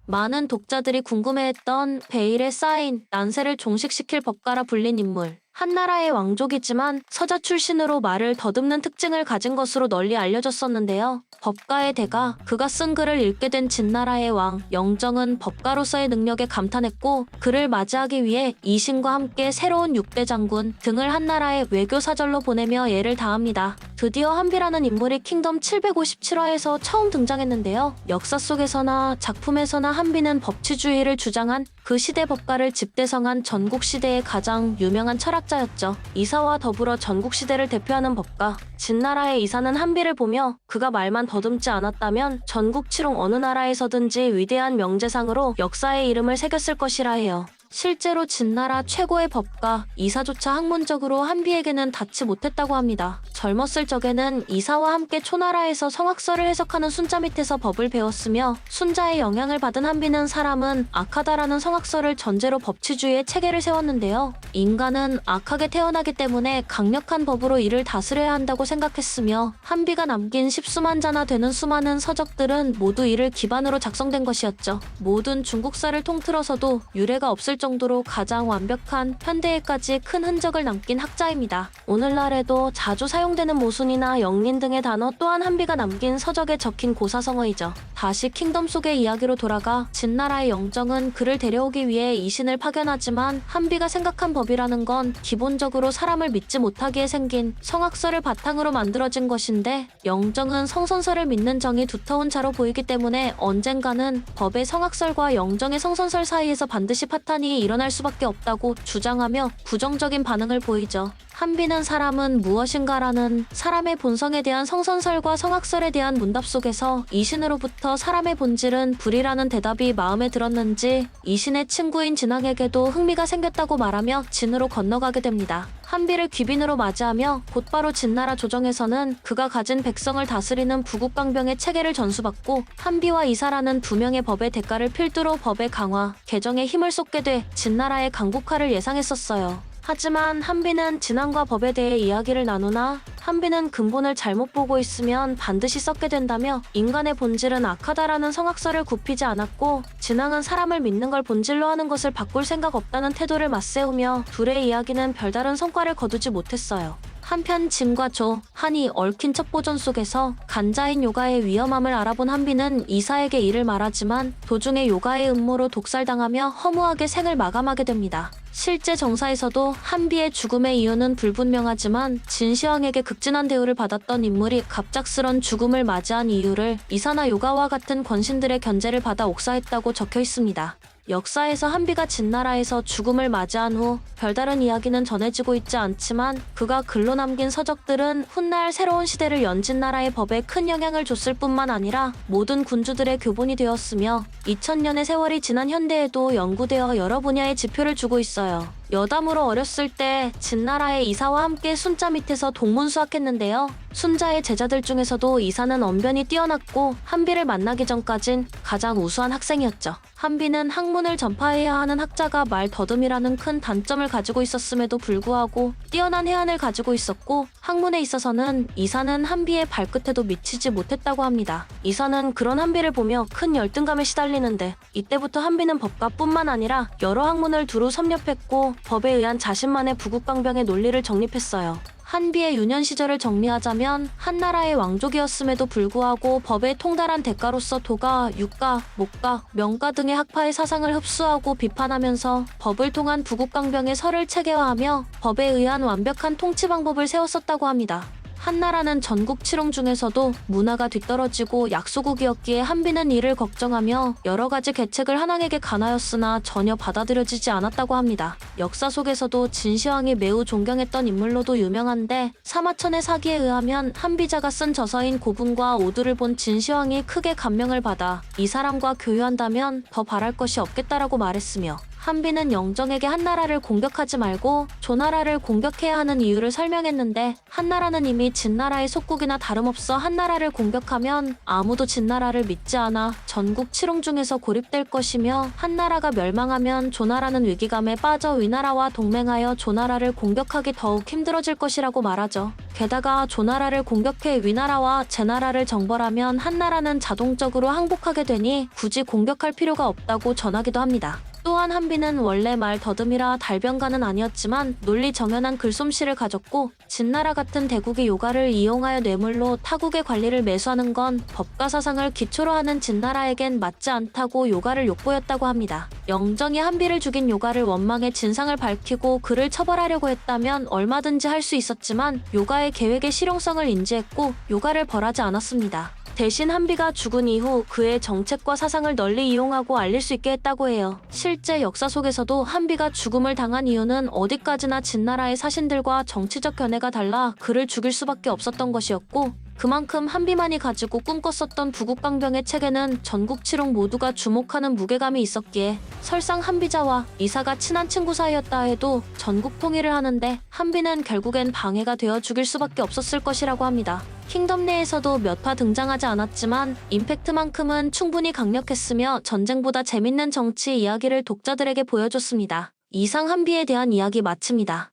많은 독자들이 궁금해했던 베일에 쌓인 난세를 종식시킬 법가라 불린 인물. 한나라의 왕족이지만 서자 출신으로 말을 더듬는 특징을 가진 것으로 널리 알려졌었는데요. 법가의 대가, 그가 쓴 글을 읽게 된 진나라의 왕 영정은 법가로서의 능력에 감탄했고 그를 맞이하기 위해 이신과 함께 새로운 6대 장군 등을 한나라에 외교사절로 보내며 예를 다합니다. 드디어 한비라는 인물이 킹덤 757화에서 처음 등장했는데요. 역사 속에서나 작품에서나 한비는 법치주의를 주장한 그 시대 법가를 집대성한 전국시대의 가장 유명한 철학자였죠. 이사와 더불어 전국시대를 대표하는 법가. 진나라의 이사는 한비를 보며 그가 말만 더듬지 않았다면 전국 칠홍 어느 나라에서든지 위대한 명제상으로 역사의 이름을 새겼을 것이라 해요. 실제로 진나라 최고의 법가 이사조차 학문적으로 한비에게는 닿지 못했다고 합니다. 젊었을 적에는 이사와 함께 초나라에서 성악설을 해석하는 순자 밑에서 법을 배웠으며 순자의 영향을 받은 한비는 사람은 악하다라는 성악설을 전제로 법치주의의 체계를 세웠는데요. 인간은 악하게 태어나기 때문에 강력한 법으로 이를 다스려야 한다고 생각했으며 한비가 남긴 십수만자나 되는 수많은 서적들은 모두 이를 기반으로 작성된 것이었죠. 모든 중국사를 통틀어서도 유례가 없을 정도로 가장 완벽한 현대에까지 큰 흔적을 남긴 학자입니다. 오늘날에도 자주 사용되는 모순이나 영린 등의 단어 또한 한비가 남긴 서적에 적힌 고사성어이죠. 다시 킹덤 속의 이야기로 돌아가 진나라의 영정은 그를 데려오기 위해 이신을 파견하지만 한비가 생각한 법이라는 건 기본적으로 사람을 믿지 못하기에 생긴 성악설을 바탕으로 만들어진 것인데 영정은 성선설을 믿는 정이 두터운 자로 보이기 때문에 언젠가는 법의 성악설과 영정의 성선설 사이에서 반드시 파탄이 일어날 수밖에 없다고 주장하며 부정적인 반응을 보이죠. 한비는 사람은 무엇인가라는 사람의 본성에 대한 성선설과 성악설에 대한 문답 속에서 이신으로부터 사람의 본질은 불이라는 대답이 마음에 들었는지 이신의 친구인 진왕에게도 흥미가 생겼다고 말하며 진으로 건너가게 됩니다. 한비를 귀빈으로 맞이하며 곧바로 진나라 조정에서는 그가 가진 백성을 다스리는 부국강병의 체계를 전수받고 한비와 이사라는 두 명의 법의 대가를 필두로 법의 강화, 개정에 힘을 쏟게 돼 진나라의 강국화를 예상했었어요. 하지만 한비는 진왕과 법에 대해 이야기를 나누나 한비는 근본을 잘못 보고 있으면 반드시 썩게 된다며 인간의 본질은 악하다라는 성악설을 굽히지 않았고 진왕은 사람을 믿는 걸 본질로 하는 것을 바꿀 생각 없다는 태도를 맞세우며 둘의 이야기는 별다른 성과를 거두지 못했어요. 한편 진과 조, 한이 얽힌 첩보전 속에서 간자인 요가의 위험함을 알아본 한비는 이사에게 이를 말하지만 도중에 요가의 음모로 독살당하며 허무하게 생을 마감하게 됩니다. 실제 정사에서도 한비의 죽음의 이유는 불분명하지만 진시황에게 극진한 대우를 받았던 인물이 갑작스런 죽음을 맞이한 이유를 이사나 요가와 같은 권신들의 견제를 받아 옥사했다고 적혀 있습니다. 역사에서 한비가 진나라에서 죽음을 맞이한 후 별다른 이야기는 전해지고 있지 않지만 그가 글로 남긴 서적들은 훗날 새로운 시대를 연 진나라의 법에 큰 영향을 줬을 뿐만 아니라 모든 군주들의 교본이 되었으며 2000년의 세월이 지난 현대에도 연구되어 여러 분야의 지표를 주고 있어요. 여담으로 어렸을 때 진나라의 이사와 함께 순자 밑에서 동문수학했는데요. 순자의 제자들 중에서도 이사는 언변이 뛰어났고 한비를 만나기 전까진 가장 우수한 학생이었죠. 한비는 학문을 전파해야 하는 학자가 말 더듬이라는 큰 단점을 가지고 있었음에도 불구하고 뛰어난 해안을 가지고 있었고 학문에 있어서는 이사는 한비의 발끝에도 미치지 못했다고 합니다. 이사는 그런 한비를 보며 큰 열등감에 시달리는데 이때부터 한비는 법가뿐만 아니라 여러 학문을 두루 섭렵했고 법에 의한 자신만의 부국강병의 논리를 정립했어요. 한비의 유년 시절을 정리하자면 한나라의 왕족이었음에도 불구하고 법에 통달한 대가로서 도가, 육가, 목가, 명가 등의 학파의 사상을 흡수하고 비판하면서 법을 통한 부국강병의 설을 체계화하며 법에 의한 완벽한 통치 방법을 세웠었다고 합니다. 한나라는 전국 칠홍 중에서도 문화가 뒤떨어지고 약소국이었기에 한비는 이를 걱정하며 여러 가지 계책을 한왕에게 간하였으나 전혀 받아들여지지 않았다고 합니다. 역사 속에서도 진시황이 매우 존경했던 인물로도 유명한데 사마천의 사기에 의하면 한비자가 쓴 저서인 고분과 오두를 본 진시황이 크게 감명을 받아 이 사람과 교유한다면 더 바랄 것이 없겠다라고 말했으며 한비는 영정에게 한나라를 공격하지 말고 조나라를 공격해야 하는 이유를 설명했는데 한나라는 이미 진나라의 속국이나 다름없어 한나라를 공격하면 아무도 진나라를 믿지 않아 전국 칠홍 중에서 고립될 것이며 한나라가 멸망하면 조나라는 위기감에 빠져 위나라와 동맹하여 조나라를 공격하기 더욱 힘들어질 것이라고 말하죠. 게다가 조나라를 공격해 위나라와 제나라를 정벌하면 한나라는 자동적으로 항복하게 되니 굳이 공격할 필요가 없다고 전하기도 합니다. 또한 한비는 원래 말 더듬이라 달변가는 아니었지만 논리 정연한 글솜씨를 가졌고 진나라 같은 대국의 요가를 이용하여 뇌물로 타국의 관리를 매수하는 건 법과 사상을 기초로 하는 진나라에겐 맞지 않다고 요가를 욕보였다고 합니다. 영정이 한비를 죽인 요가를 원망해 진상을 밝히고 그를 처벌하려고 했다면 얼마든지 할 수 있었지만 요가의 계획의 실용성을 인지했고 요가를 벌하지 않았습니다. 대신 한비가 죽은 이후 그의 정책과 사상을 널리 이용하고 알릴 수 있게 했다고 해요. 실제 역사 속에서도 한비가 죽음을 당한 이유는 어디까지나 진나라의 사신들과 정치적 견해가 달라 그를 죽일 수밖에 없었던 것이었고 그만큼 한비만이 가지고 꿈꿨었던 부국강병의 체계는 전국 칠홍 모두가 주목하는 무게감이 있었기에 설상 한비자와 이사가 친한 친구 사이였다 해도 전국 통일을 하는데 한비는 결국엔 방해가 되어 죽일 수밖에 없었을 것이라고 합니다. 킹덤 내에서도 몇 화 등장하지 않았지만 임팩트만큼은 충분히 강력했으며 전쟁보다 재밌는 정치 이야기를 독자들에게 보여줬습니다. 이상 한비에 대한 이야기 마칩니다.